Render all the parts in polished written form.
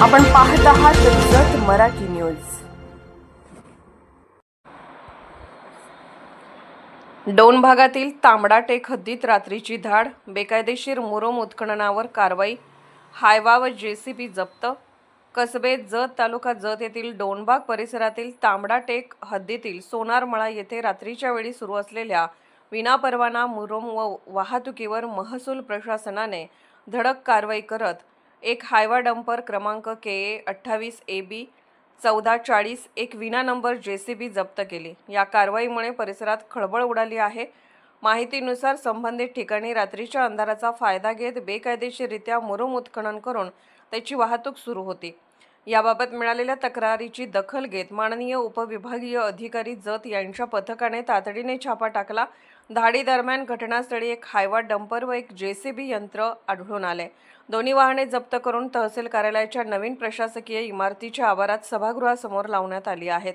आपण पाहत आहात जत मराठी न्यूज। डोन भागातील तांबडा टेक हद्दीत रात्रीची धाड, बेकायदेशीर मुरुम उत्खननावर कारवाई, हायवा व जेसीबी जप्त। कसबे जत तालुका जत येथील डोनबाग परिसरातील तांबडा टेक हद्दीतील सोनारमळा येथे रात्रीच्या वेळी सुरू असलेल्या विनापरवाना मुरुम व वाहतुकीवर महसूल प्रशासनाने धडक कारवाई करत एक हायवा डंपर क्रमांक KA 28 AB 1440 एक विना नंबर जेसीबी जप्त केली। या कारवाईमुळे परिसरात खळबळ उडाली आहे। माहितीनुसार संबंधित ठिकाणी रात्रीच्या अंधाराचा फायदा घेत बेकायदेशीररित्या मुरुम उत्खनन करून त्याची वाहतूक सुरू होती। याबाबत मिळालेल्या तक्रारीची दखल घेत माननीय उपविभागीय अधिकारी जत यांच्या पथकाने तातडीने छापा टाकला। धाडी दरम्यान घटनास्थळी एक हायवा डंपर व एक जेसीबी यंत्र आढळून आले। दोन्ही वाहने जप्त करून तहसील कार्यालयाच्या नवीन प्रशासकीय इमारतीच्या आवारात सभागृहासमोर लावण्यात आली आहेत।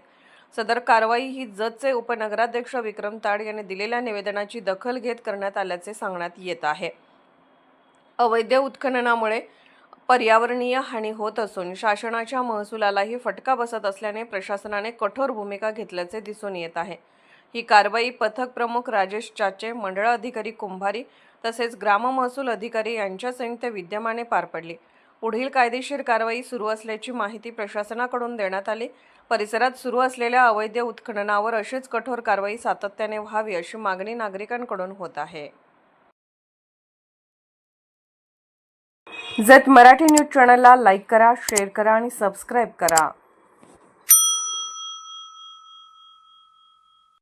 सदर कारवाई ही जतचे उपनगराध्यक्ष विक्रम ताड यांनी दिलेल्या निवेदनाची दखल घेत करण्यात आल्याचे सांगण्यात येत आहे। अवैध उत्खननामुळे पर्यावरणीय हानी होत असून शासनाच्या महसुलालाही फटका बसत असल्याने प्रशासनाने कठोर भूमिका घेतल्याचे दिसून येत आहे। ही कारवाई पथक प्रमुख राजेश चाचे, मंडळ अधिकारी कुंभारी तसेच ग्राम महसूल अधिकारी यांच्या संयुक्त विद्यमाने पार पडली। पुढील कायदेशीर कारवाई सुरू असल्याची माहिती प्रशासनाकडून देण्यात आली। परिसरात सुरू असलेल्या अवैध उत्खननावर अशीच कठोर कारवाई सातत्याने व्हावी अशी मागणी नागरिकांकडून होत आहे। जत मराठी न्यूज चॅनलला लाईक करा, शेअर करा आणि सबस्क्राईब करा।